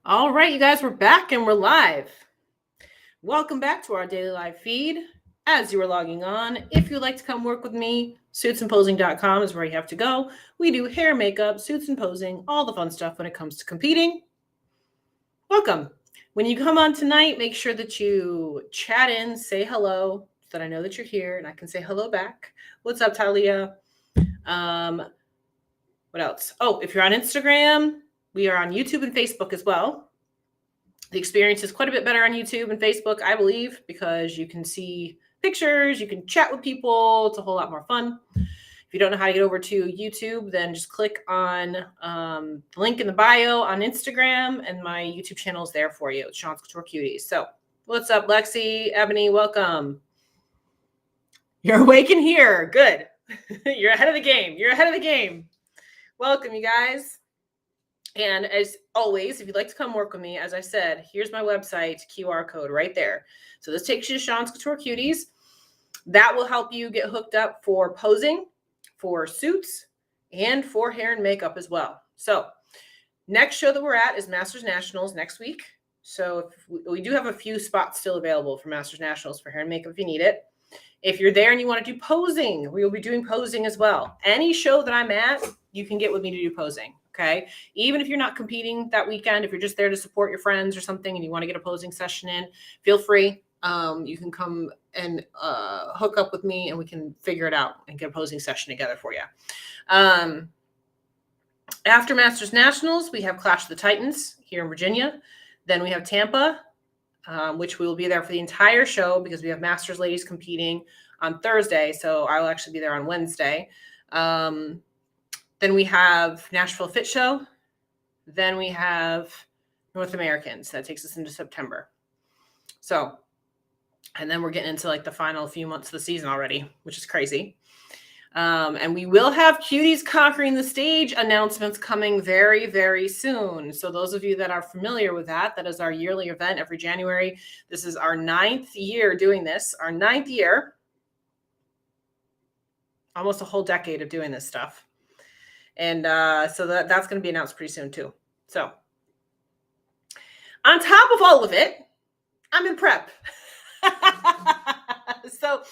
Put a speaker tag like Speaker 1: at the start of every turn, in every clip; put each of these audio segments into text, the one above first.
Speaker 1: All right, you guys, we're back and we're live. Welcome back to our daily live feed. As you are logging on, if you'd like to come work with me, suitsandposing.com is where you have to go. We do hair, makeup, suits and posing, all the fun stuff when it comes to competing. Welcome. When you come on tonight, make sure that you chat in, say hello, so that I know that you're here and I can say hello back. What's up, Talia? What else? Oh, if you're on Instagram, we are on YouTube and Facebook as well. The experience is quite a bit better on YouTube and Facebook, I believe, because you can see pictures, you can chat with people. It's a whole lot more fun. If you don't know how to get over to YouTube, then just click on the link in the bio on Instagram, and my YouTube channel is there for you. It's Sean's Couture Cuties. So what's up, Lexi, Ebony? Welcome. You're awake in here. Good. You're ahead of the game. You're ahead of the game. Welcome, you guys. And as always, if you'd like to come work with me, as I said, here's my website QR code right there. So this takes you to Sean's Couture Cuties. That will help you get hooked up for posing, for suits, and for hair and makeup as well. So next show that we're at is Masters Nationals next week. So we do have a few spots still available for Masters Nationals for hair and makeup if you need it. If you're there and you want to do posing, we will be doing posing as well. Any show that I'm at, you can get with me to do posing. Okay. Even if you're not competing that weekend, if you're just there to support your friends or something and you want to get a posing session in, feel free. You can come and hook up with me and we can figure it out and get a posing session together for you. After Masters Nationals, we have Clash of the Titans here in Virginia. Then we have Tampa, which we will be there for the entire show because we have Masters ladies competing on Thursday. So I will actually be there on Wednesday. Then we have Nashville Fit Show. Then we have North Americans. That takes us into September. So, and then we're getting into like the final few months of the season already, which is crazy. And we will have Cuties Conquering the Stage announcements coming very, very soon. So those of you that are familiar with that, that is our yearly event every January. This is our 9th year doing this, our 9th year. Almost a whole decade of doing this stuff. And so that's going to be announced pretty soon too. So on top of all of it, I'm in prep. So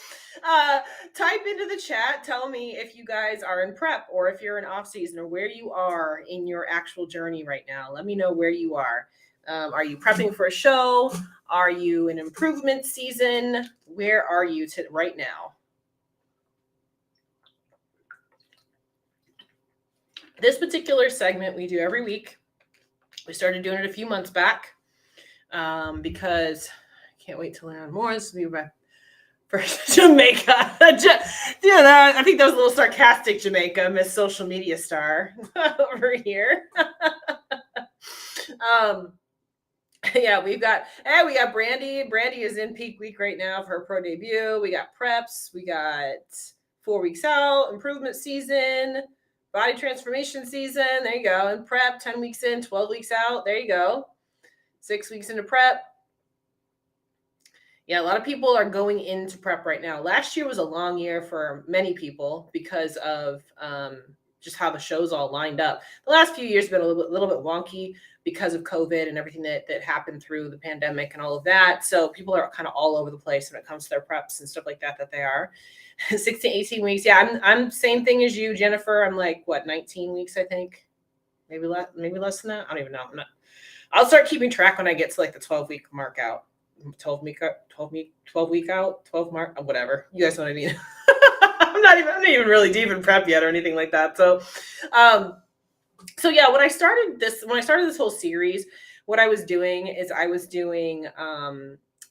Speaker 1: type into the chat, tell me if you guys are in prep or if you're in off season or where you are in your actual journey right now. Let me know where you are. Are you prepping for a show? Are you in improvement season? Where are you right now? This particular segment we do every week. We started doing it a few months back because I can't wait to learn more. This will be my first Jamaica. I think that was a little sarcastic, Jamaica, Miss Social Media Star over here. Yeah, we got Brandy. Brandy is in peak week right now for her pro debut. We got preps. We got 4 weeks out, improvement season, body transformation season. There you go. And prep, 10 weeks in, 12 weeks out. There you go. 6 weeks into prep. Yeah, a lot of people are going into prep right now. Last year was a long year for many people because of just how the shows all lined up. The last few years have been a little bit wonky because of COVID and everything that happened through the pandemic and all of that. So people are kind of all over the place when it comes to their preps and stuff like that they are. 16, 18 weeks. Yeah, I'm same thing as you, Jennifer. I'm like, 19 weeks, I think. Maybe less than that. I don't even know. I'll start keeping track when I get to like the 12-week mark out. 12 week out, 12 mark, whatever. You guys know what I mean? I'm not even really deep in prep yet or anything like that. So yeah, when I started this whole series, what I was doing is I was doing,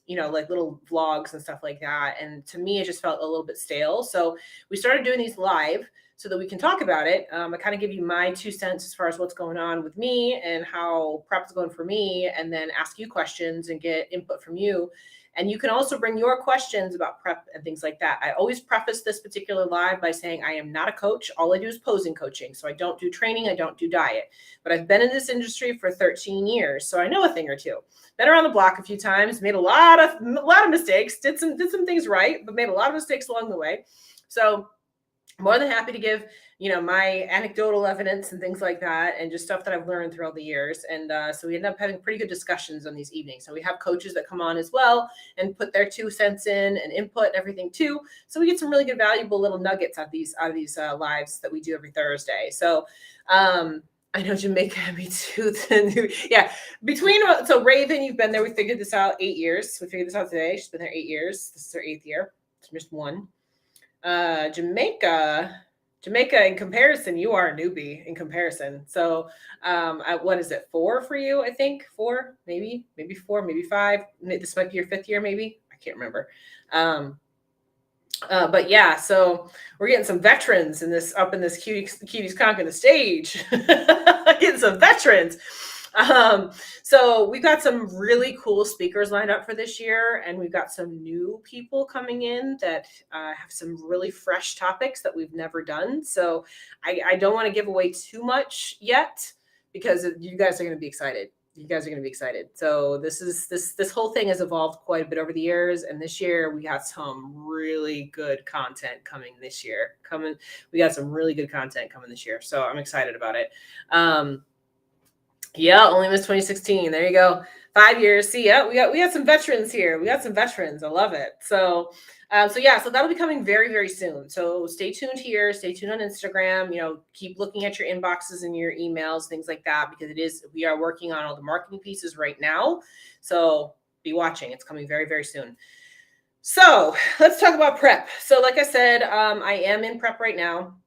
Speaker 1: like little vlogs and stuff like that. And to me, it just felt a little bit stale. So we started doing these live so that we can talk about it. I kind of give you my 2 cents as far as what's going on with me and how prep is going for me, and then ask you questions and get input from you. And you can also bring your questions about prep and things like that. I always preface this particular live by saying I am not a coach. All I do is posing coaching. So I don't do training. I don't do diet. But I've been in this industry for 13 years. So I know a thing or two. Been around the block a few times, made a lot of mistakes, did some things right, but made a lot of mistakes along the way. So more than happy to give my anecdotal evidence and things like that, and just stuff that I've learned throughout the years. And so we end up having pretty good discussions on these evenings. So we have coaches that come on as well and put their 2 cents in and input and everything too. So we get some really good, valuable little nuggets out of these lives that we do every Thursday. So I know Jamaica, me too. Yeah, so Raven, you've been there. We figured this out 8 years. We figured this out today. She's been there 8 years. This is her 8th year. She missed one. Jamaica, in comparison, you are a newbie in comparison. So, what is it, 4 for you? I think 4, maybe 4, maybe 5. This might be your 5th year, maybe. I can't remember. But yeah, so we're getting some veterans up in this cuties conquering the stage. Getting some veterans. So we've got some really cool speakers lined up for this year, and we've got some new people coming in that have some really fresh topics that we've never done. So I don't want to give away too much yet, because you guys are going to be excited. So this whole thing has evolved quite a bit over the years, and this year we got some really good content coming this year. We got some really good content coming this year, so I'm excited about it. Yeah, only missed 2016. There you go. 5 years. See, yeah, we got some veterans here. I love it. So that'll be coming very, very soon. So stay tuned here. Stay tuned on Instagram. Keep looking at your inboxes and your emails, things like that, because we are working on all the marketing pieces right now. So be watching. It's coming very, very soon. So let's talk about prep. So like I said, I am in prep right now.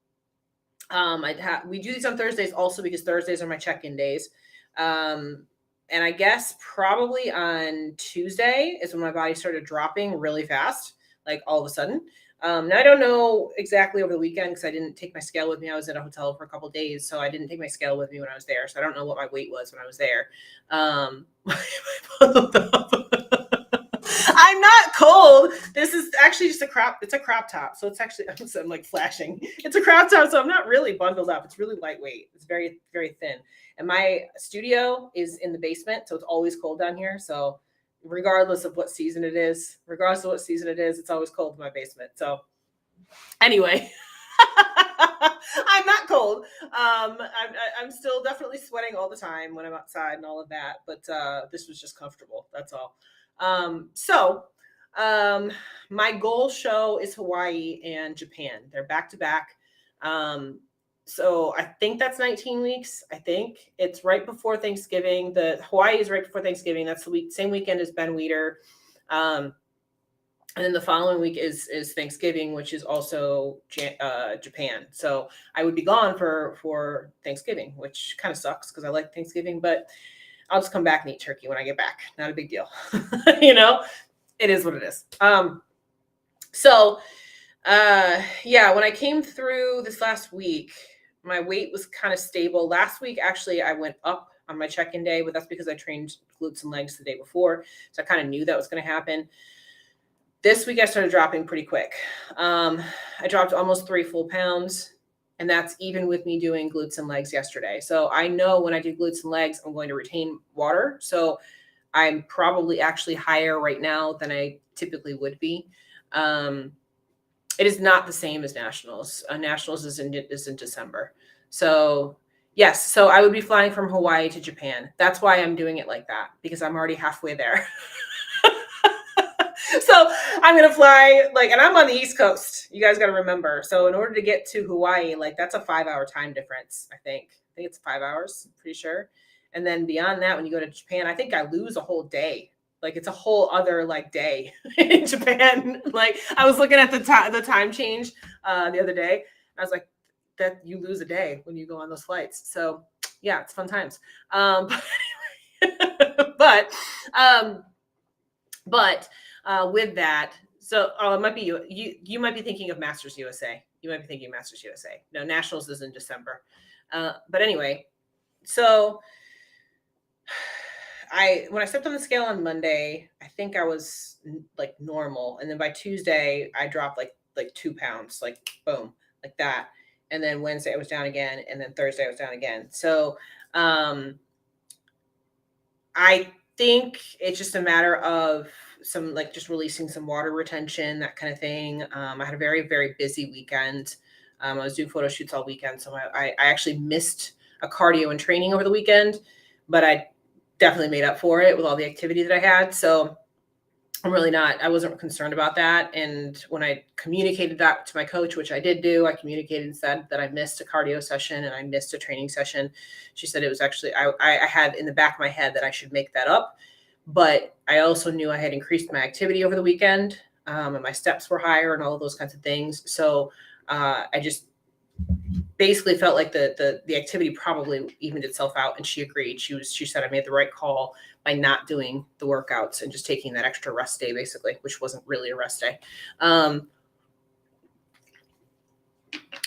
Speaker 1: We do these on Thursdays also, because Thursdays are my check-in days. And I guess probably on Tuesday is when my body started dropping really fast, like all of a sudden. Now I don't know exactly over the weekend, because I didn't take my scale with me. I was at a hotel for a couple of days, so I didn't take my scale with me when I was there. So I don't know what my weight was when I was there. I'm not cold. This is actually just it's a crop top. So it's actually, I'm like flashing. It's a crop top, so I'm not really bundled up. It's really lightweight. It's very, very thin. And my studio is in the basement, so it's always cold down here. So regardless of what season it is, it's always cold in my basement. So anyway, I'm not cold. I'm still definitely sweating all the time when I'm outside and all of that, but this was just comfortable. That's all. My goal show is Hawaii and Japan. They're back to back. So I think that's 19 weeks. I think it's right before Thanksgiving. The Hawaii is right before Thanksgiving. That's the same weekend as Ben Weider. And then the following week is Thanksgiving, which is also Japan. So I would be gone for Thanksgiving, which kind of sucks because I like Thanksgiving, but I'll just come back and eat turkey when I get back. Not a big deal. It is what it is. When I came through this last week, my weight was kind of stable. Last week, actually, I went up on my check-in day, but that's because I trained glutes and legs the day before. So I kind of knew that was going to happen. This week, I started dropping pretty quick. I dropped almost 3 full pounds, and that's even with me doing glutes and legs yesterday. So I know when I do glutes and legs, I'm going to retain water. So I'm probably actually higher right now than I typically would be. It is not the same as Nationals. Nationals is in December. So yes, so I would be flying from Hawaii to Japan. That's why I'm doing it like that, because I'm already halfway there. So I'm going to fly, and I'm on the East Coast. You guys got to remember. So in order to get to Hawaii, that's a 5-hour time difference, I think. I think it's 5 hours, I'm pretty sure. And then beyond that, when you go to Japan, I think I lose a whole day. It's a whole other day in Japan. I was looking at the time change the other day. I was like, that you lose a day when you go on those flights. So yeah, it's fun times. With that, so it might be you might be thinking of Masters USA. No, Nationals is in December. But anyway, so when I stepped on the scale on Monday, I think I was normal. And then by Tuesday, I dropped like 2 pounds, boom, like that. And then Wednesday I was down again. And then Thursday I was down again. So I think it's just a matter of some just releasing some water retention, that kind of thing. I had a very, very busy weekend. I was doing photo shoots all weekend, so I actually missed a cardio and training over the weekend, but I definitely made up for it with all the activity that I had. So I wasn't concerned about that. And when I communicated that to my coach, which I did do, I communicated and said that I missed a cardio session and I missed a training session. She said it was actually, I had in the back of my head that I should make that up. But I also knew I had increased my activity over the weekend, and my steps were higher and all of those kinds of things. So I just basically felt like the activity probably evened itself out, and she agreed. She said I made the right call by not doing the workouts and just taking that extra rest day, basically, which wasn't really a rest day.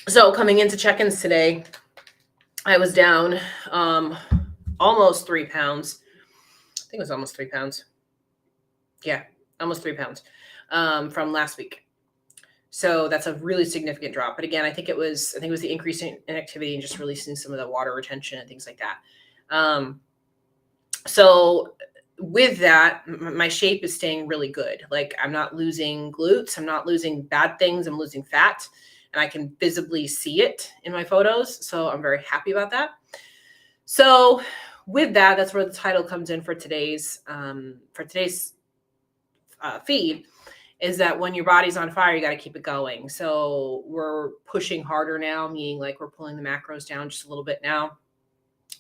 Speaker 1: So coming into check-ins today, I was down almost 3 pounds. I think it was almost 3 pounds. Yeah, almost 3 pounds from last week. So that's a really significant drop. But again, I think it was the increase in activity and just releasing some of the water retention and things like that. So with that, my shape is staying really good. Like, I'm not losing glutes. I'm not losing bad things. I'm losing fat, and I can visibly see it in my photos. So I'm very happy about that. So with that, that's where the title comes in for today's feed, is that when your body's on fire, you got to keep it going. So we're pushing harder now, meaning like we're pulling the macros down just a little bit now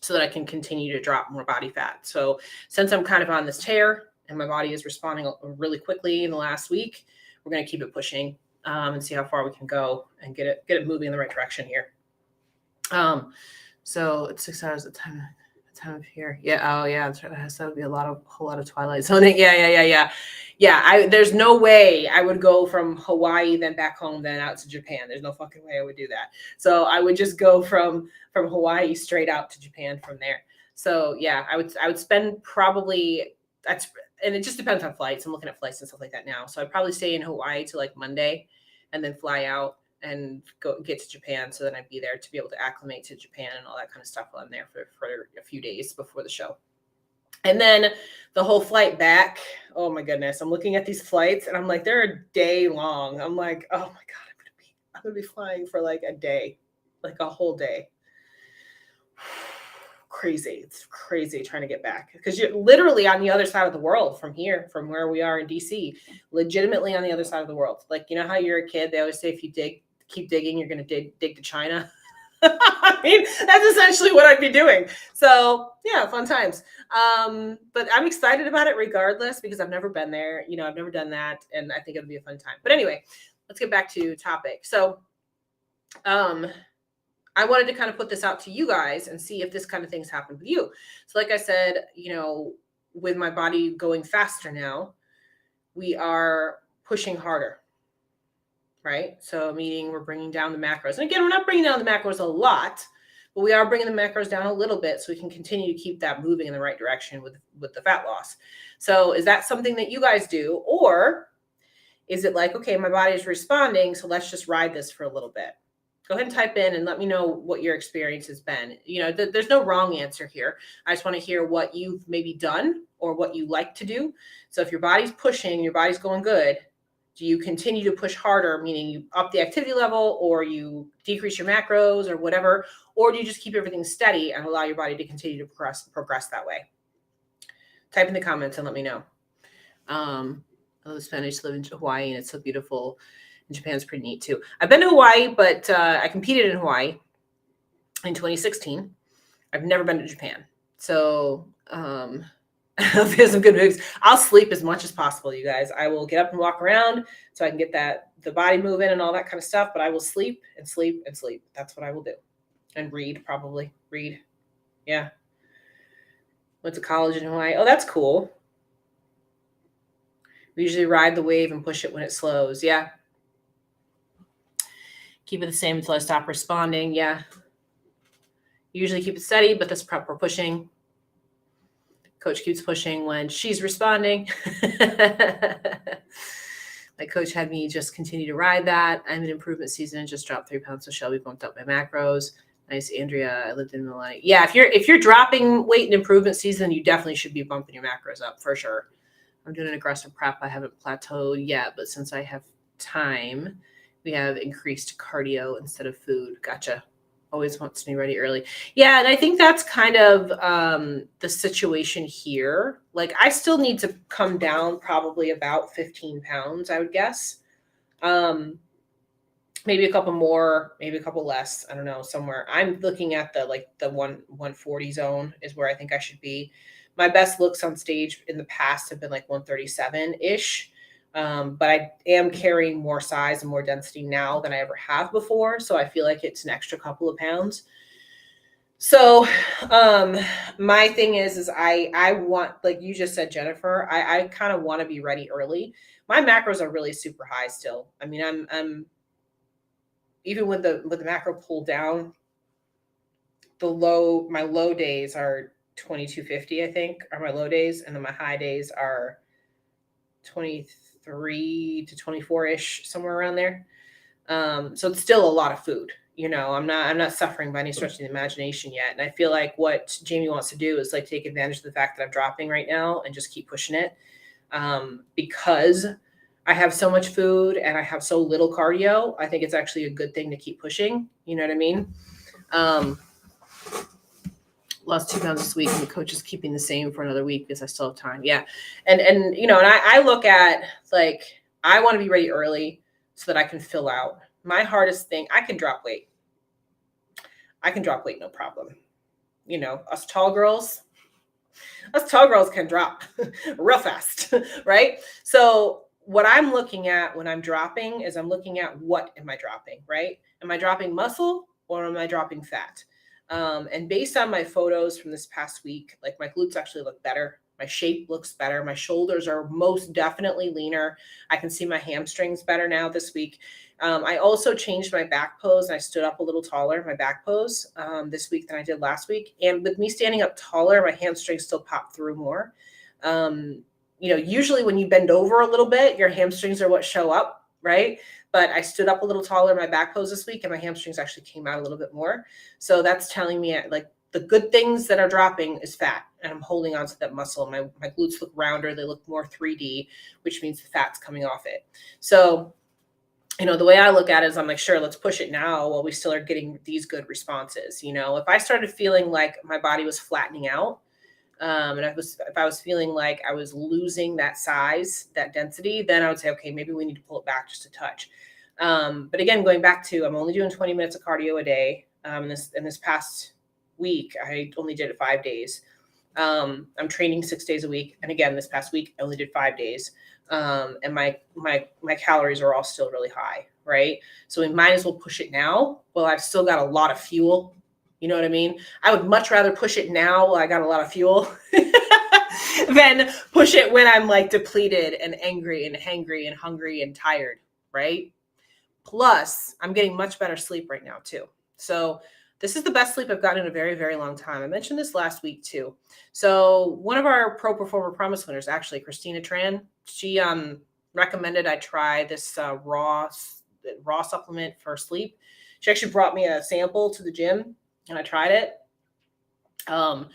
Speaker 1: so that I can continue to drop more body fat. So since I'm kind of on this tear and my body is responding really quickly in the last week, we're going to keep it pushing and see how far we can go and get it moving in the right direction here. So it's 6 hours of time of here. Yeah. Oh yeah. That's right. That would be a whole lot of Twilight Zoning. Yeah. There's no way I would go from Hawaii, then back home, then out to Japan. There's no fucking way I would do that. So I would just go from Hawaii straight out to Japan from there. So yeah, I would spend probably, and it just depends on flights. I'm looking at flights and stuff like that now. So I'd probably stay in Hawaii till like Monday and then fly out and go get to Japan, so then I'd be there to be able to acclimate to Japan and all that kind of stuff while I'm there for a few days before the show. And then the whole flight back, oh my goodness, I'm looking at these flights and I'm like, they're a day long. I'm like, oh my God, I'm gonna be flying for like a day, like a whole day. Crazy. It's crazy trying to get back, because you're literally on the other side of the world from here, from where we are in DC, legitimately on the other side of the world. Like, you know how you're a kid, they always say if you keep digging, you're going to dig to China. I mean, that's essentially what I'd be doing. So yeah, fun times. But I'm excited about it regardless, because I've never been there. You know, I've never done that, and I think it'll be a fun time. But anyway, let's get back to topic. So, I wanted to kind of put this out to you guys and see if this kind of things happen with you. So like I said, you know, with my body going faster now, we are pushing harder, right? So meaning we're bringing down the macros. And again, we're not bringing down the macros a lot, but we are bringing the macros down a little bit so we can continue to keep that moving in the right direction with the fat loss. So is that something that you guys do? Or is it like, okay, my body is responding, so let's just ride this for a little bit? Go ahead and type in and let me know what your experience has been. You know, there's no wrong answer here. I just want to hear what you've maybe done or what you like to do. So if your body's pushing, your body's going good, do you continue to push harder, meaning you up the activity level, or you decrease your macros or whatever, or do you just keep everything steady and allow your body to continue to progress that way? Type in the comments and let me know. I love Spanish, live in Hawaii, and it's so beautiful. And Japan's pretty neat too. I've been to Hawaii, but I competed in Hawaii in 2016. I've never been to Japan. So there's some good moves. I'll sleep as much as possible, you guys. I will get up and walk around so I can get the body moving and all that kind of stuff, but I will sleep and sleep and sleep. That's what I will do. And read, probably. Read. Yeah. Went to college in Hawaii. Oh, that's cool. We usually ride the wave and push it when it slows. Yeah. Keep it the same until I stop responding. Yeah. Usually keep it steady, but this prep we're pushing. Coach keeps pushing when she's responding. My coach had me just continue to ride that. I'm in improvement season and just dropped 3 pounds, so Shelby bumped up my macros. Nice, Andrea. I lived in Milwaukee. Yeah, if you're dropping weight in improvement season, you definitely should be bumping your macros up for sure. I'm doing an aggressive prep. I haven't plateaued yet, but since I have time, We have increased cardio instead of food. Gotcha. Always wants me ready early. Yeah, and I think that's kind of the situation here. Like, I still need to come down probably about 15 pounds, I would guess. Maybe a couple more, maybe a couple less. I don't know, somewhere. I'm looking at the 140 zone is where I think I should be. My best looks on stage in the past have been like 137-ish. But I am carrying more size and more density now than I ever have before. So I feel like it's an extra couple of pounds. So my thing is I want, like you just said, Jennifer, I kind of want to be ready early. My macros are really super high still. I mean, I'm even with the macro pull down, my low days are 2250, I think, are my low days, and then my high days are 23 to 24-ish, somewhere around there. So it's still a lot of food. I'm not suffering by any stretch of the imagination yet. And I feel like what Jamie wants to do is like take advantage of the fact that I'm dropping right now and just keep pushing it. Because I have so much food and I have so little cardio, I think it's actually a good thing to keep pushing. You know what I mean? Lost 2 pounds this week, and the coach is keeping the same for another week because I still have time. Yeah. And I look at, like, I want to be ready early so that I can fill out. My hardest thing, I can drop weight. No problem. Us tall girls can drop real fast, right? So what I'm looking at when I'm dropping is I'm looking at what am I dropping, right? Am I dropping muscle or am I dropping fat? And based on my photos from this past week, like, my glutes actually look better. My shape looks better. My shoulders are most definitely leaner. I can see my hamstrings better now this week. I also changed my back pose, and I stood up a little taller, my back pose, this week than I did last week. And with me standing up taller, my hamstrings still pop through more. Usually when you bend over a little bit, your hamstrings are what show up, right? But I stood up a little taller in my back pose this week, and my hamstrings actually came out a little bit more. So that's telling me, like, the good things that are dropping is fat, and I'm holding on to that muscle. My glutes look rounder. They look more 3D, which means the fat's coming off it. So, the way I look at it is I'm like, sure, let's push it now while we still are getting these good responses. If I started feeling like my body was flattening out, and if I was feeling like I was losing that size, that density, then I would say, okay, maybe we need to pull it back just a touch. But again, going back to, I'm only doing 20 minutes of cardio a day. In this past week, I only did it 5 days. I'm training 6 days a week. And again, this past week, I only did 5 days. And my calories are all still really high, right? So we might as well push it now. Well, I've still got a lot of fuel. You know what I mean? I would much rather push it now while I got a lot of fuel than push it when I'm like depleted and angry and hangry and hungry and tired, right? Plus, I'm getting much better sleep right now too. So this is the best sleep I've gotten in a very, very long time. I mentioned this last week too. So one of our Pro Performer Promise winners, actually, Christina Tran, she recommended I try this raw supplement for sleep. She actually brought me a sample to the gym, and I tried it. And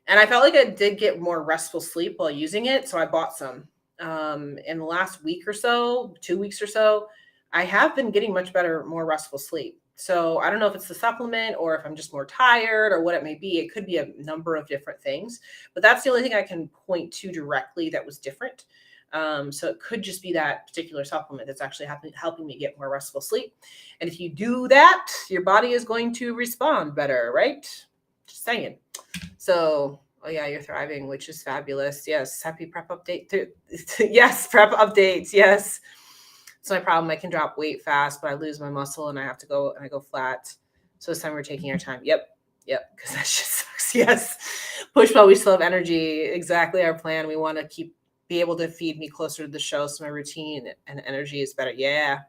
Speaker 1: I felt like I did get more restful sleep while using it. So I bought some. In the last week or so, 2 weeks or so, I have been getting much better, more restful sleep. So I don't know if it's the supplement or if I'm just more tired or what it may be. It could be a number of different things, but that's the only thing I can point to directly that was different. So it could just be that particular supplement that's actually helping me get more restful sleep. And if you do that, your body is going to respond better, right? Just saying. So, oh yeah, you're thriving, which is fabulous. Yes. Happy prep update too. Yes. Prep updates. Yes. It's my problem. I can drop weight fast, but I lose my muscle and I have to go and I go flat. So this time we're taking our time. Yep. Because that shit sucks. Yes. Push while we still have energy. Exactly our plan. We want to be able to feed me closer to the show so my routine and energy is better. Yeah.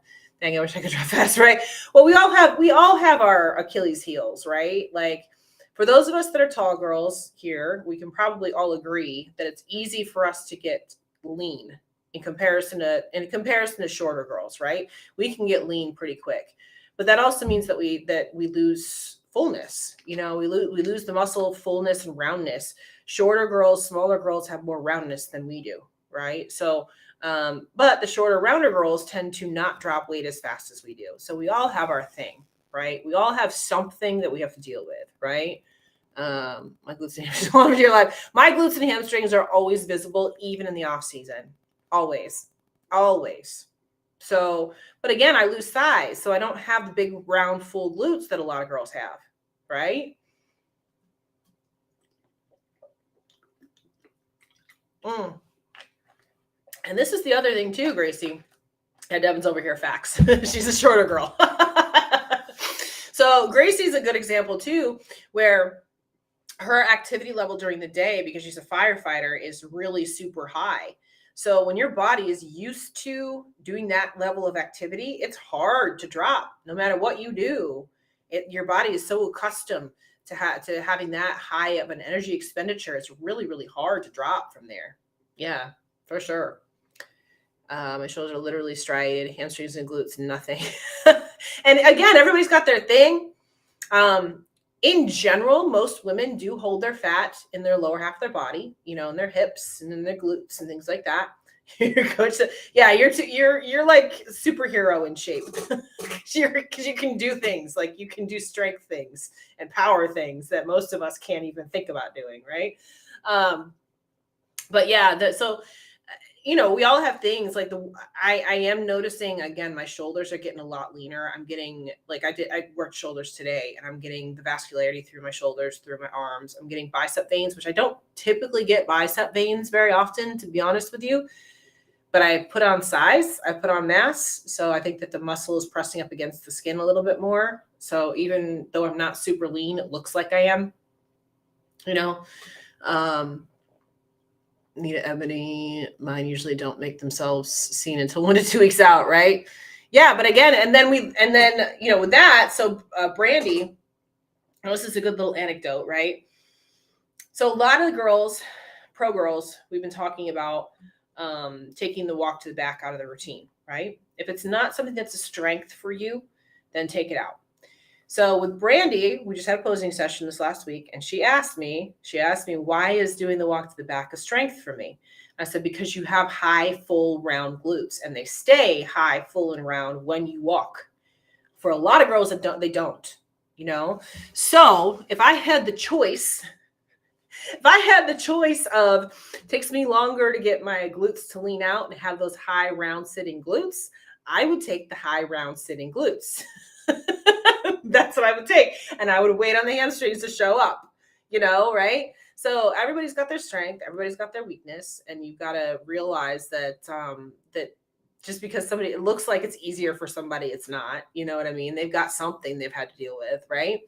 Speaker 1: Dang, I wish I could drop fast, right? Well, we all have our Achilles heels, right? Like, for those of us that are tall girls here, we can probably all agree that it's easy for us to get lean in comparison to shorter girls, right? We can get lean pretty quick, but that also means that we lose fullness. We lose the muscle fullness and roundness. Shorter girls, smaller girls have more roundness than we do, right? So, but the shorter, rounder girls tend to not drop weight as fast as we do. So we all have our thing, right? We all have something that we have to deal with, right? My glutes and hamstrings all of your life. My glutes and hamstrings are always visible, even in the off season. Always. So, but again, I lose size, so I don't have the big round full glutes that a lot of girls have, right? And this is the other thing too, Gracie. Yeah, Devin's over here, facts. She's a shorter girl. So Gracie's a good example too, where her activity level during the day, because she's a firefighter, is really super high. So when your body is used to doing that level of activity, it's hard to drop no matter what you do. Your body is so accustomed to having that high of an energy expenditure. It's really, really hard to drop from there. Yeah, for sure. My shoulders are literally striated, hamstrings and glutes, nothing. And again, everybody's got their thing. In general, most women do hold their fat in their lower half of their body, in their hips and in their glutes and things like that. Yeah, you're like superhero in shape because you can do things, like you can do strength things and power things that most of us can't even think about doing, right? But yeah, so we all have things like I am noticing, again, my shoulders are getting a lot leaner. I'm getting, like, I worked shoulders today, and I'm getting the vascularity through my shoulders, through my arms. I'm getting bicep veins, which I don't typically get bicep veins very often, to be honest with you. But I put on size, I put on mass. So I think that the muscle is pressing up against the skin a little bit more. So even though I'm not super lean, it looks like I am, Nita Ebony, mine usually don't make themselves seen until 1 to 2 weeks out, right? Yeah, but again, and then with that, so Brandy, this is a good little anecdote, right? So a lot of the girls, pro girls, we've been talking about taking the walk to the back out of the routine, right? If it's not something that's a strength for you, then take it out. So with Brandy, we just had a posing session this last week, and she asked me, why is doing the walk to the back a strength for me? I said, because you have high, full, round glutes, and they stay high, full, and round when you walk. For a lot of girls that they don't. So if I had the choice of, it takes me longer to get my glutes to lean out and have those high, round, sitting glutes, I would take the high, round, sitting glutes. That's what I would take. And I would wait on the hamstrings to show up, right? So everybody's got their strength, everybody's got their weakness. And you've got to realize that, that just because it looks like it's easier for somebody, it's not, you know what I mean? They've got something they've had to deal with, right?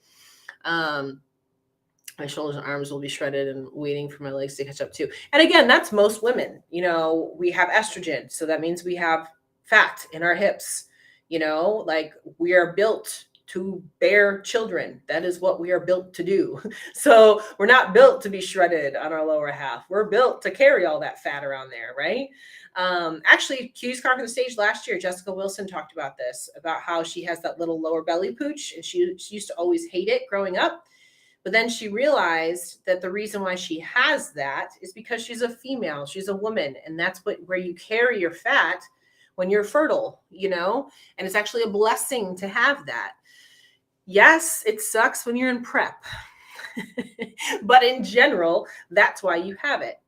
Speaker 1: My shoulders and arms will be shredded and waiting for my legs to catch up too. And again, that's most women. We have estrogen. So that means we have fat in our hips. Like, we are built to bear children. That is what we are built to do. So we're not built to be shredded on our lower half. We're built to carry all that fat around there, right? Actually, Q's Conquer the Stage last year, Jessica Wilson talked about this, about how she has that little lower belly pooch, and she used to always hate it growing up. But then she realized that the reason why she has that is because she's a female, she's a woman, and that's where you carry your fat when you're fertile, and it's actually a blessing to have that. Yes, it sucks when you're in prep, but in general, that's why you have it.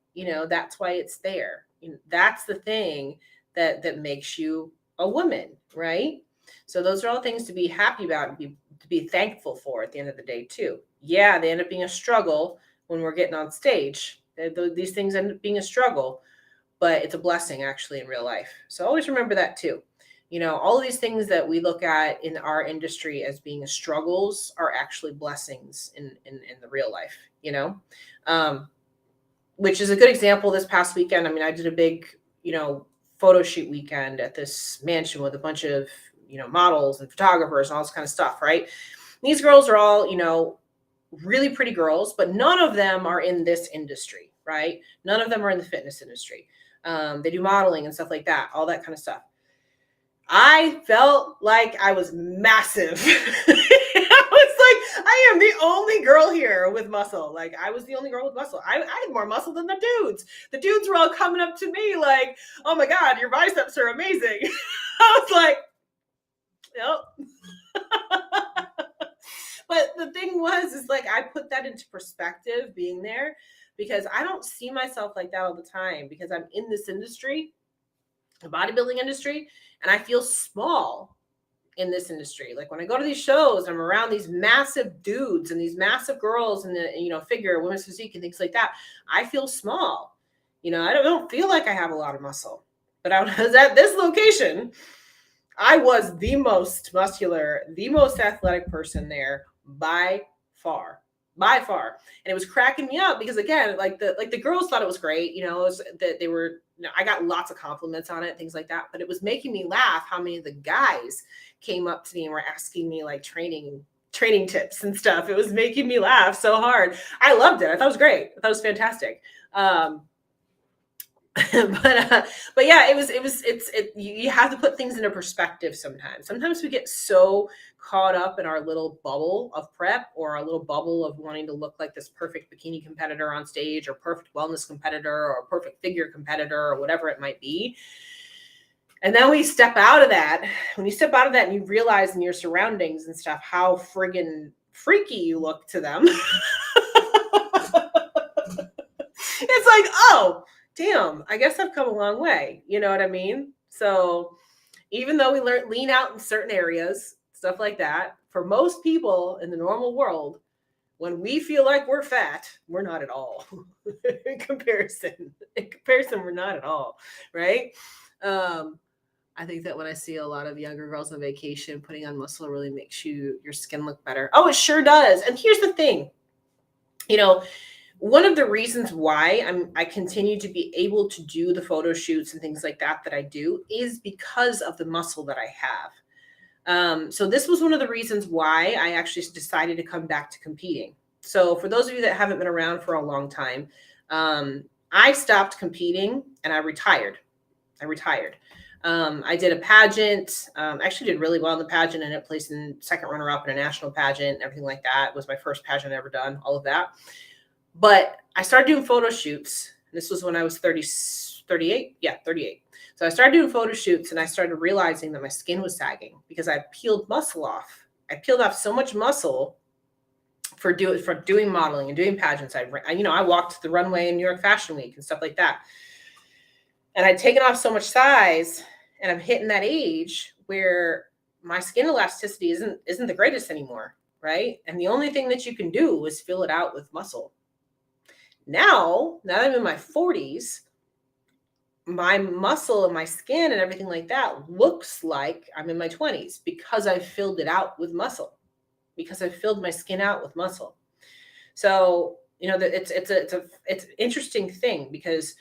Speaker 1: That's why it's there. That's the thing that makes you a woman, right? So those are all things to be happy about and to be thankful for at the end of the day too. Yeah, they end up being a struggle when we're getting on stage. These things end up being a struggle, but it's a blessing actually in real life. So always remember that too. All of these things that we look at in our industry as being struggles are actually blessings in the real life, which is a good example this past weekend. I mean, I did a big, photo shoot weekend at this mansion with a bunch of, models and photographers and all this kind of stuff, right? These girls are all, really pretty girls, but none of them are in this industry, right? None of them are in the fitness industry. They do modeling and stuff like that, all that kind of stuff. I felt like I was massive. I I am the only girl here with muscle. Like, I was the only girl with muscle. I had more muscle than the dudes. The dudes were all coming up to me like, oh my God, your biceps are amazing. I was like, yep. But the thing is like, I put that into perspective being there because I don't see myself like that all the time because I'm in this industry, the bodybuilding industry, and I feel small in this industry. Like when I go to these shows, I'm around these massive dudes and these massive girls and the, figure, women's physique and things like that. I feel small. I don't feel like I have a lot of muscle. But I was at this location, I was the most muscular, the most athletic person there by far. By far. And it was cracking me up because again, like the girls thought it was great, that they were, I got lots of compliments on it, things like that, but it was making me laugh how many of the guys came up to me and were asking me like training tips and stuff. It was making me laugh so hard. I loved it. I thought it was great. I thought it was fantastic. But yeah, you have to put things into perspective sometimes we get so caught up in our little bubble of prep or our little bubble of wanting to look like this perfect bikini competitor on stage or perfect wellness competitor or perfect figure competitor or whatever it might be. And then we step out of that. When you step out of that and you realize in your surroundings and stuff how friggin' freaky you look to them. It's like, oh, damn, I guess I've come a long way. You know what I mean? So even though we lean out in certain areas, stuff like that, for most people in the normal world, when we feel like we're fat, we're not at all. in comparison, we're not at all. Right. I think that when I see a lot of younger girls on vacation, putting on muscle really makes your skin look better. Oh, it sure does. And here's the thing, one of the reasons why I continue to be able to do the photo shoots and things like that I do is because of the muscle that I have. So this was one of the reasons why I actually decided to come back to competing. So for those of you that haven't been around for a long time, I stopped competing and I retired. I did a pageant, actually did really well in the pageant, and it placed in second runner-up in a national pageant and everything like that. It was my first pageant I ever done, all of that. But I started doing photo shoots. This was when I was 38. Yeah, 38. So I started doing photo shoots and I started realizing that my skin was sagging because I peeled muscle off. I peeled off so much muscle for doing modeling and doing pageants. I walked the runway in New York Fashion Week and stuff like that. And I'd taken off so much size and I'm hitting that age where my skin elasticity isn't the greatest anymore, right? And the only thing that you can do is fill it out with muscle. Now that I'm in my 40s, my muscle and my skin and everything like that looks like I'm in my 20s because I filled it out with muscle, because I filled my skin out with muscle. So, it's an interesting thing because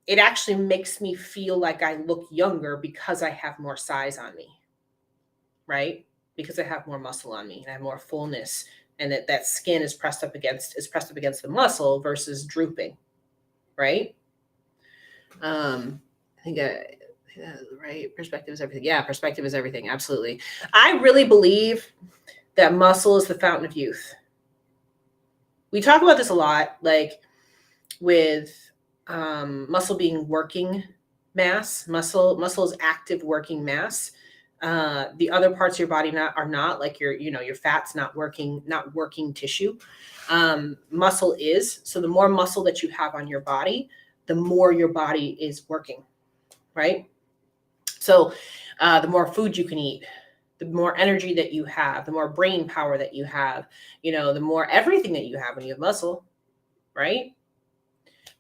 Speaker 1: it actually makes me feel like I look younger because I have more size on me, right? Because I have more muscle on me and I have more fullness, and that skin is pressed up against the muscle versus drooping, right? I think right. Perspective is everything. Yeah, perspective is everything. Absolutely. I really believe that muscle is the fountain of youth. We talk about this a lot, like with muscle being working mass. Muscle is active working mass. The other parts of your body are not, like your fat's not working tissue. Muscle is. So the more muscle that you have on your body, the more your body is working, right? So the more food you can eat, the more energy that you have, the more brain power that you have, the more everything that you have when you have muscle, right?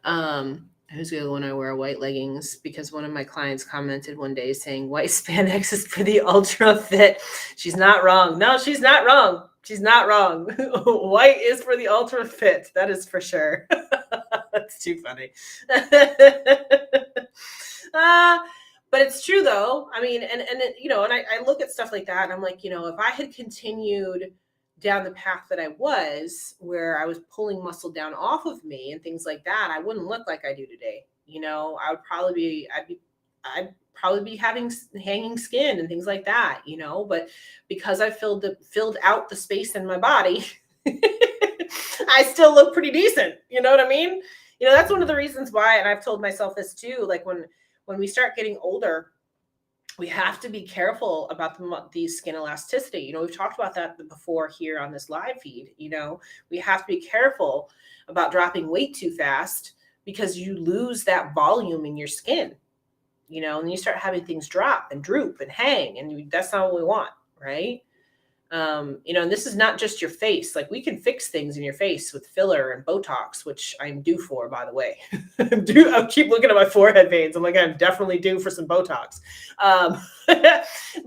Speaker 1: Who's the other one? I wear white leggings because one of my clients commented one day saying white spandex is for the ultra fit. She's not wrong. No, she's not wrong. She's not wrong. White is for the ultra fit. That is for sure. That's too funny. But it's true though. I mean, and I look at stuff like that and I'm like, if I had continued down the path that I was, where I was pulling muscle down off of me and things like that, I wouldn't look like I do today. I'd be I'd probably be having hanging skin and things like that, but because I filled out the space in my body, I still look pretty decent. You know what I mean? That's one of the reasons why, and I've told myself this too, like when we start getting older, we have to be careful about the skin elasticity. We've talked about that before here on this live feed. We have to be careful about dropping weight too fast, because you lose that volume in your skin, and you start having things drop and droop and hang, and that's not what we want, right? And this is not just your face. Like, we can fix things in your face with filler and Botox, which I'm due for, by the way. I keep looking at my forehead veins. I'm like, I'm definitely due for some Botox.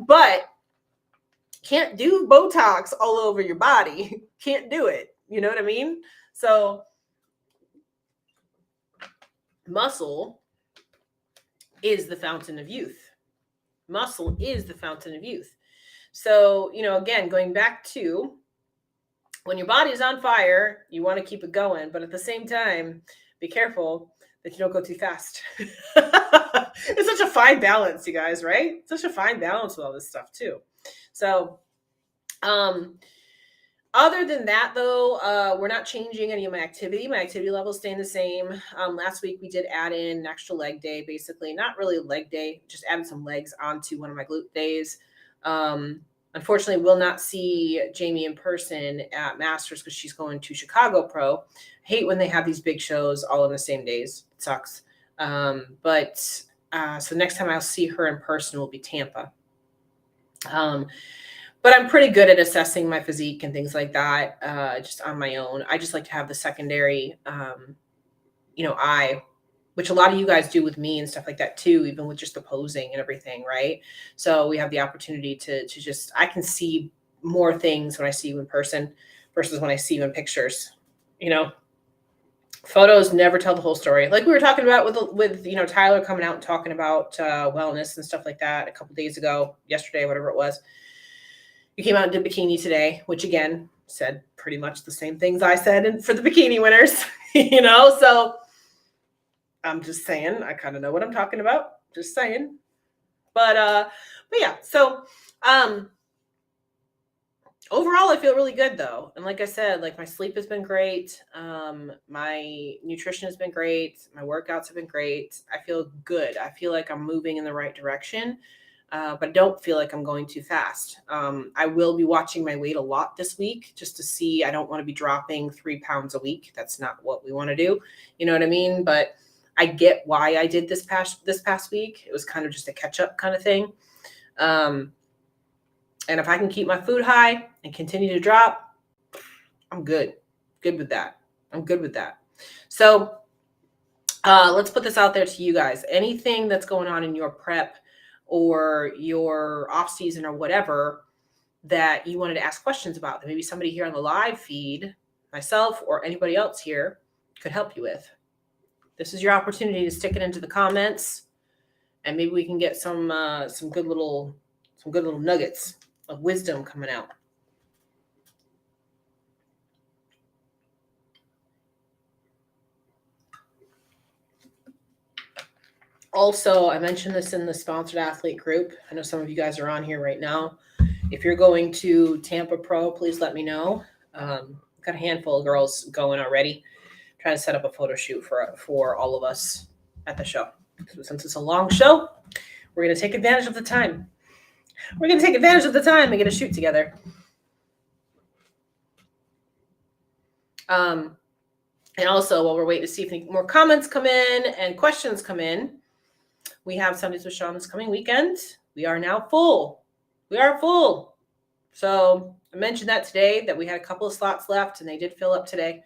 Speaker 1: But can't do Botox all over your body. Can't do it. You know what I mean? So muscle is the fountain of youth. Muscle is the fountain of youth. So, again, going back to when your body is on fire, you want to keep it going, but at the same time, be careful that you don't go too fast. It's such a fine balance, you guys, right? Such a fine balance with all this stuff too. So, other than that, though, we're not changing any of my activity. My activity level is staying the same. Last week, we did add in an extra leg day, basically. Not really a leg day, just added some legs onto one of my glute days. Unfortunately, will not see Jamie in person at Masters because she's going to Chicago Pro. I hate when they have these big shows all on the same days. It sucks. So next time I'll see her in person will be Tampa. But I'm pretty good at assessing my physique and things like that, just on my own. I just like to have the secondary, eye, which a lot of you guys do with me and stuff like that too, even with just the posing and everything, right? So we have the opportunity to just, I can see more things when I see you in person versus when I see you in pictures. Photos never tell the whole story. Like we were talking about with Tyler coming out and talking about wellness and stuff like that a couple days ago, yesterday, whatever it was. You came out and did Bikini today, which again said pretty much the same things I said for the Bikini winners, so I'm just saying, I kind of know what I'm talking about, just saying. But yeah, so overall, I feel really good though. And like I said, like my sleep has been great. My nutrition has been great. My workouts have been great. I feel good. I feel like I'm moving in the right direction. But I don't feel like I'm going too fast. I will be watching my weight a lot this week just to see. I don't want to be dropping 3 pounds a week. That's not what we want to do. You know what I mean? But I get why I did this past week. It was kind of just a catch up kind of thing. And if I can keep my food high and continue to drop, I'm good. Good with that. I'm good with that. So let's put this out there to you guys. Anything that's going on in your prep or your off season or whatever that you wanted to ask questions about that maybe somebody here on the live feed, myself or anybody else here, could help you with. This is your opportunity to stick it into the comments, and maybe we can get some good little nuggets of wisdom coming out. Also, I mentioned this in the sponsored athlete group. I know some of you guys are on here right now. If you're going to Tampa Pro, please let me know. Got a handful of girls going already. Trying to set up a photo shoot for all of us at the show. So since it's a long show, we're going to take advantage of the time. We're going to take advantage of the time and get a shoot together. And also, while we're waiting to see if any more comments come in and questions come in, we have Sundays with Sean this coming weekend. We are now full. We are full. So I mentioned that today, that we had a couple of slots left and they did fill up today.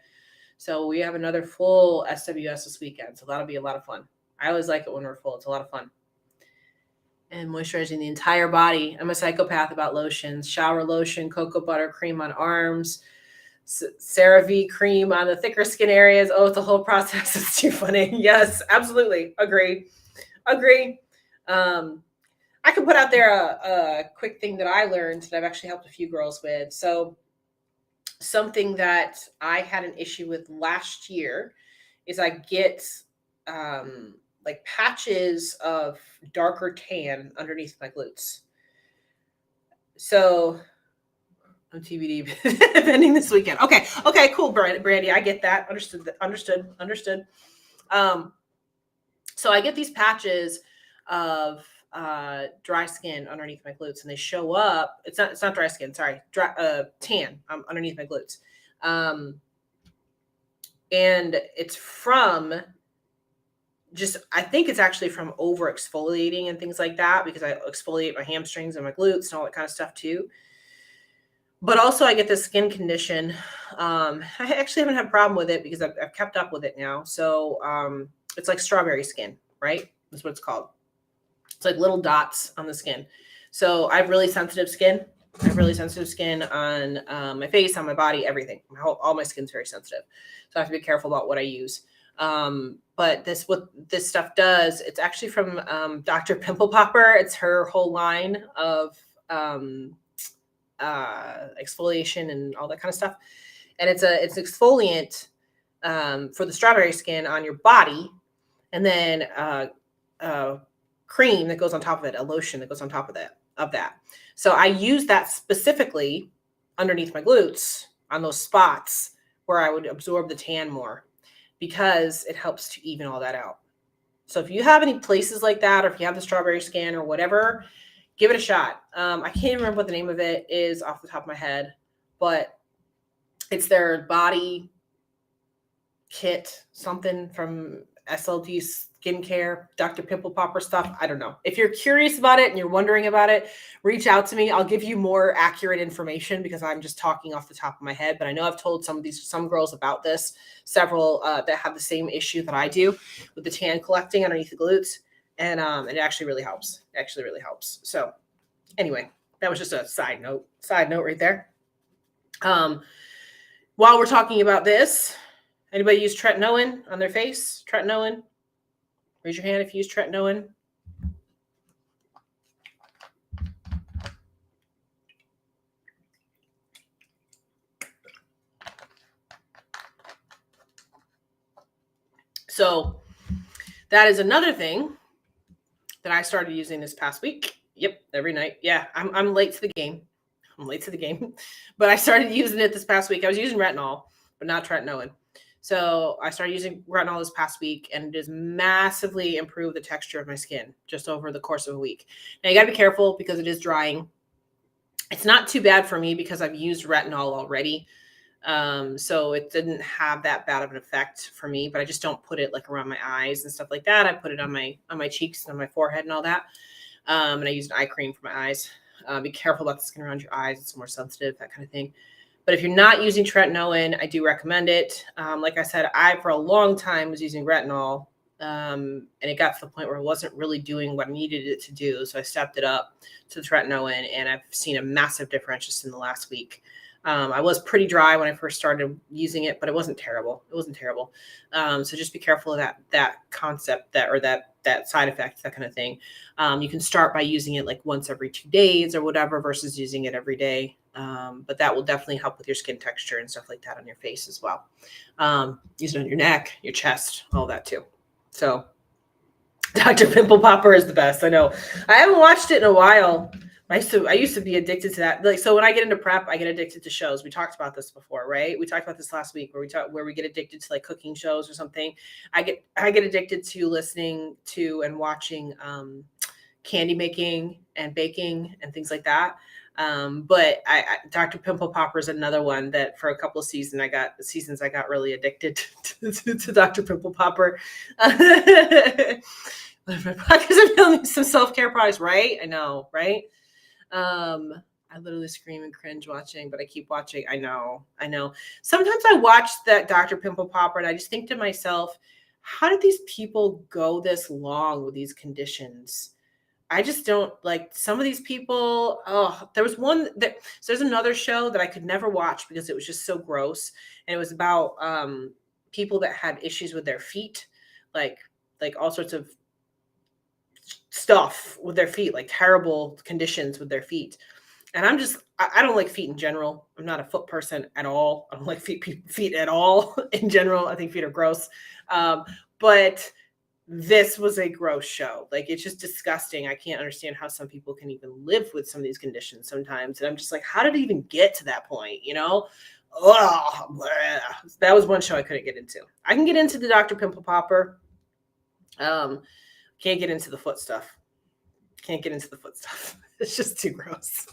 Speaker 1: So we have another full SWS this weekend. So that'll be a lot of fun. I always like it when we're full. It's a lot of fun. And moisturizing the entire body. I'm a psychopath about lotions. Shower lotion, cocoa butter cream on arms, CeraVe cream on the thicker skin areas. Oh, it's a whole process. It's too funny. Yes, absolutely. Agree. I could put out there a quick thing that I learned that I've actually helped a few girls with. So something that I had an issue with last year is I get like patches of darker tan underneath my glutes. So I'm TBD pending this weekend. Okay, cool, Brandy. I get that. Understood. So I get these patches of dry skin underneath my glutes, and they show up. It's not dry skin. Sorry, tan underneath my glutes, and it's from I think it's actually from over exfoliating and things like that, because I exfoliate my hamstrings and my glutes and all that kind of stuff too. But also I get this skin condition. I actually haven't had a problem with it because I've kept up with it now. So it's like strawberry skin, right? That's what it's called. It's like little dots on the skin. So I have really sensitive skin. I have really sensitive skin on my face, on my body, everything. All my skin's very sensitive. So I have to be careful about what I use. But what this stuff does, it's actually from Dr. Pimple Popper. It's her whole line of exfoliation and all that kind of stuff. And it's an exfoliant for the strawberry skin on your body, and then cream that goes on top of it, a lotion that goes on top of that. So I use that specifically underneath my glutes on those spots where I would absorb the tan more, because it helps to even all that out. So if you have any places like that, or if you have the strawberry skin or whatever, give it a shot. I can't remember what the name of it is off the top of my head, but it's their body kit, something from SLD Skincare, Dr. Pimple Popper stuff. I don't know. If you're curious about it and you're wondering about it, reach out to me. I'll give you more accurate information, because I'm just talking off the top of my head. But I know I've told some girls about this, several that have the same issue that I do with the tan collecting underneath the glutes. And it actually really helps. So anyway, that was just a side note right there. While we're talking about this, anybody use tretinoin on their face? Tretinoin? Raise your hand if you use tretinoin. So that is another thing that I started using this past week. Yep, every night. Yeah, I'm late to the game. But I started using it this past week. I was using retinol, but not tretinoin. So I started using retinol this past week, and it has massively improved the texture of my skin just over the course of a week. Now you got to be careful, because it is drying. It's not too bad for me because I've used retinol already. So it didn't have that bad of an effect for me, but I just don't put it like around my eyes and stuff like that. I put it on my cheeks and on my forehead and all that. And I use an eye cream for my eyes. Be careful about the skin around your eyes. It's more sensitive, that kind of thing. But if you're not using tretinoin, I do recommend it. Like I said, for a long time was using retinol, and it got to the point where it wasn't really doing what I needed it to do. So I stepped it up to the tretinoin, and I've seen a massive difference just in the last week. I was pretty dry when I first started using it, but it wasn't terrible. So just be careful of that concept, that side effect, that kind of thing. You can start by using it like once every 2 days or whatever, versus using it every day. But that will definitely help with your skin texture and stuff like that on your face as well. Use it on your neck, your chest, all that too. So Dr. Pimple Popper is the best. I know. I haven't watched it in a while. I used to be addicted to that. Like, so when I get into prep, I get addicted to shows. We talked about this before, right? We talked about this last week where we get addicted to like cooking shows or something. I get addicted to listening to and watching candy making and baking and things like that. But Dr. Pimple Popper is another one that for a couple of seasons I got really addicted to Dr. Pimple Popper. Because I'm feeling some self-care products, right? I know, right? I literally scream and cringe watching, but I keep watching. I know. Sometimes I watch that Dr. Pimple Popper and I just think to myself, how did these people go this long with these conditions? I just don't like some of these people. Oh, there's another show that I could never watch because it was just so gross. And it was about people that had issues with their feet, like all sorts of stuff with their feet, like terrible conditions with their feet. And I don't like feet in general. I'm not a foot person at all. I don't like feet at all in general. I think feet are gross. But this was a gross show. Like, it's just disgusting. I can't understand how some people can even live with some of these conditions sometimes. And I'm just like, how did it even get to that point? You know? Oh, that was one show I couldn't get into. I can get into the Dr. Pimple Popper. Can't get into the foot stuff. Can't get into the foot stuff. It's just too gross.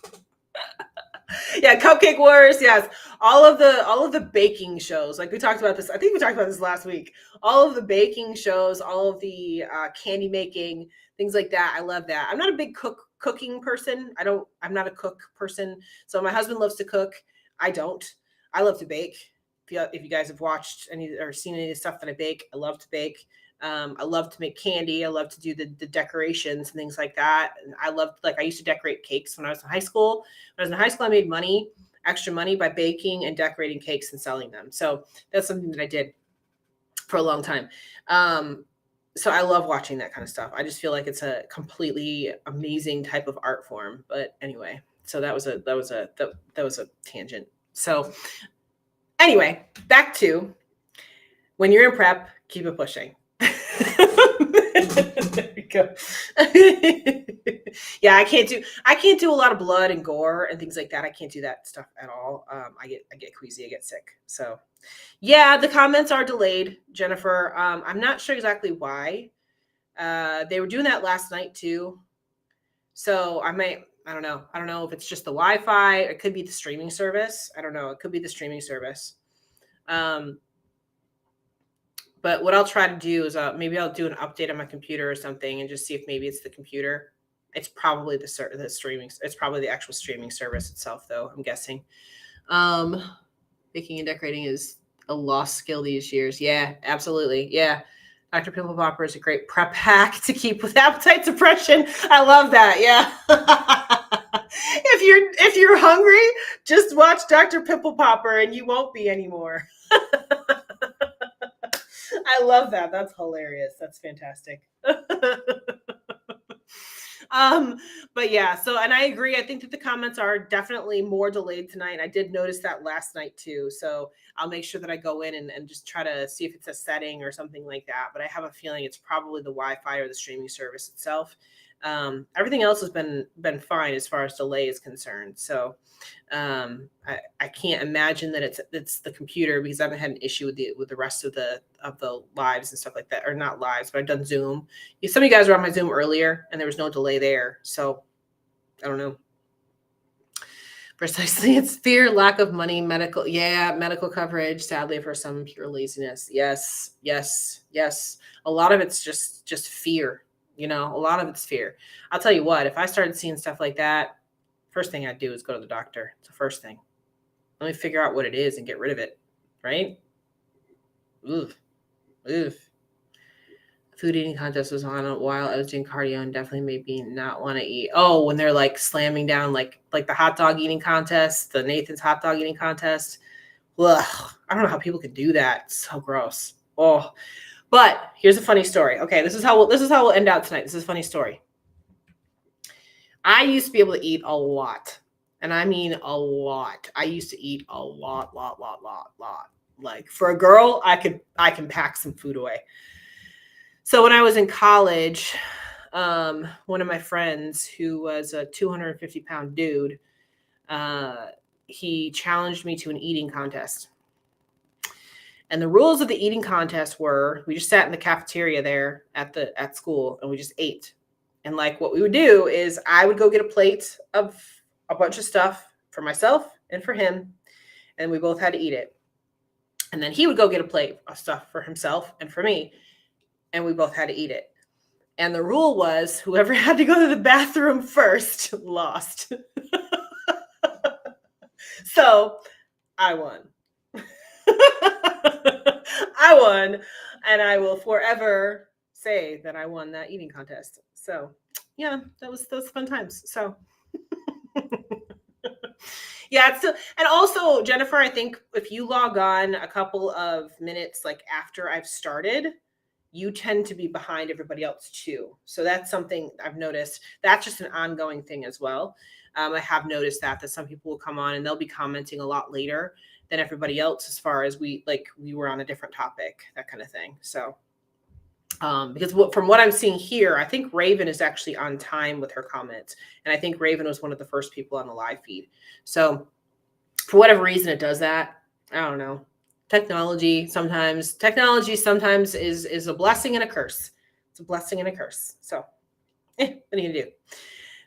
Speaker 1: Yeah, Cupcake Wars. Yes, all of the baking shows. Like, we talked about this. I think we talked about this last week. All of the baking shows, all of the candy making, things like that. I love that. I'm not a big cooking person. I'm not a cook person. So my husband loves to cook. I don't. I love to bake. If you guys have watched any or seen any of the stuff that I bake, I love to bake. I love to make candy. I love to do the decorations and things like that. And I used to decorate cakes when I was in high school. When I was in high school, I made extra money by baking and decorating cakes and selling them. So that's something that I did for a long time. So I love watching that kind of stuff. I just feel like it's a completely amazing type of art form. But anyway, so that was a tangent. So anyway, back to when you're in prep, keep it pushing. There we go. Yeah, I can't do a lot of blood and gore and things like that. I can't do that stuff at all. I get queasy, I get sick. So yeah, the comments are delayed, Jennifer. I'm not sure exactly why. They were doing that last night too. So I don't know. I don't know if it's just the Wi-Fi. It could be the streaming service. I don't know. It could be the streaming service. But what I'll try to do is maybe I'll do an update on my computer or something and just see if maybe it's the computer. It's probably the streaming. It's probably the actual streaming service itself, though, I'm guessing. Baking and decorating is a lost skill these years. Yeah, absolutely. Yeah. Dr. Pimple Popper is a great prep hack to keep with appetite suppression. I love that. Yeah. If you're hungry, just watch Dr. Pimple Popper and you won't be anymore. I love that. That's hilarious. That's fantastic. But yeah, so, and I agree. I think that the comments are definitely more delayed tonight. I did notice that last night too. So I'll make sure that I go in and just try to see if it's a setting or something like that. But I have a feeling it's probably the Wi-Fi or the streaming service itself. Everything else has been fine as far as delay is concerned. So I can't imagine that it's the computer, because I haven't had an issue with the rest of the lives and stuff like that, or not lives, but I've done Zoom. Some of you guys were on my Zoom earlier and there was no delay there. So I don't know. Precisely. It's fear, lack of money, medical coverage, sadly, for some, pure laziness. Yes. A lot of it's just fear. A lot of it's fear. I'll tell you what, if I started seeing stuff like that, first thing I'd do is go to the doctor. It's the first thing. Let me figure out what it is and get rid of it. Right? Oof. Food eating contest was on a while I was doing cardio and definitely made me not want to eat. Oh, when they're like slamming down, like the hot dog eating contest, the Nathan's hot dog eating contest. Ugh, I don't know how people can do that. It's so gross. Oh, but here's a funny story. Okay, this is how we'll end out tonight. This is a funny story. I used to be able to eat a lot, and I mean a lot. I used to eat a lot. Like, for a girl, I can pack some food away. So when I was in college, one of my friends, who was a 250-pound dude, he challenged me to an eating contest. And the rules of the eating contest were, we just sat in the cafeteria there at school and we just ate. And like, what we would do is I would go get a plate of a bunch of stuff for myself and for him, and we both had to eat it. And then he would go get a plate of stuff for himself and for me, and we both had to eat it. And the rule was, whoever had to go to the bathroom first lost. So I won. I won, and I will forever say that I won that eating contest. So yeah, that was fun times. So yeah, it's still, and also, Jennifer, I think if you log on a couple of minutes like after I've started, you tend to be behind everybody else too. So that's something I've noticed. That's just an ongoing thing as well. I have noticed that some people will come on and they'll be commenting a lot later than everybody else, as far as we were on a different topic, that kind of thing. So Because from what I'm seeing here, I think Raven is actually on time with her comments. And I think Raven was one of the first people on the live feed. So for whatever reason, it does that. I don't know. Technology sometimes is a blessing and a curse. It's a blessing and a curse. So what are you gonna do?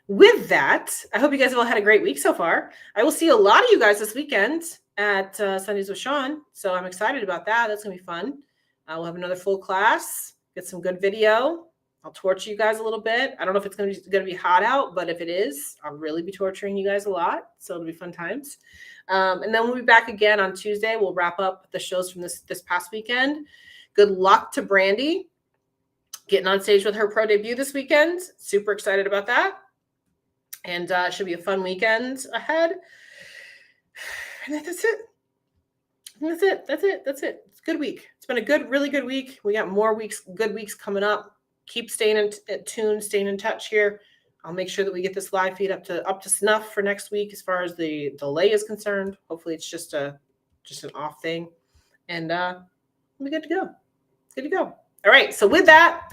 Speaker 1: With that, I hope you guys have all had a great week so far. I will see a lot of you guys this weekend at Sundays with Sean. So I'm excited about that. That's gonna be fun. We'll have another full class, get some good video. I'll torture you guys a little bit. I don't know if it's gonna be hot out, but if it is, I'll really be torturing you guys a lot. So it'll be fun times. And then we'll be back again on Tuesday. We'll wrap up the shows from this past weekend. Good luck to Brandy getting on stage with her pro debut this weekend. Super excited about that. And it should be a fun weekend ahead. And that's it. That's it. It's a good week. It's been a really good week. We got more good weeks coming up. Keep staying tuned, staying in touch here. I'll make sure that we get this live feed up to snuff for next week as far as the delay is concerned. Hopefully it's just an off thing. And we're good to go. Good to go. All right. So with that,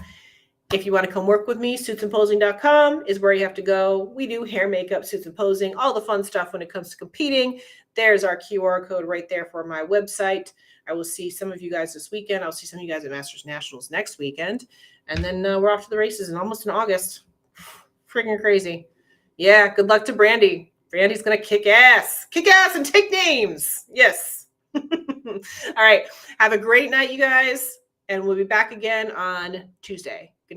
Speaker 1: if you want to come work with me, suitsandposing.com is where you have to go. We do hair, makeup, suits and posing, all the fun stuff when it comes to competing. There's our QR code right there for my website. I will see some of you guys this weekend. I'll see some of you guys at Masters Nationals next weekend. And then we're off to the races almost in August. Freaking crazy. Yeah, good luck to Brandy. Brandy's going to kick ass and take names. Yes. All right. Have a great night, you guys. And we'll be back again on Tuesday.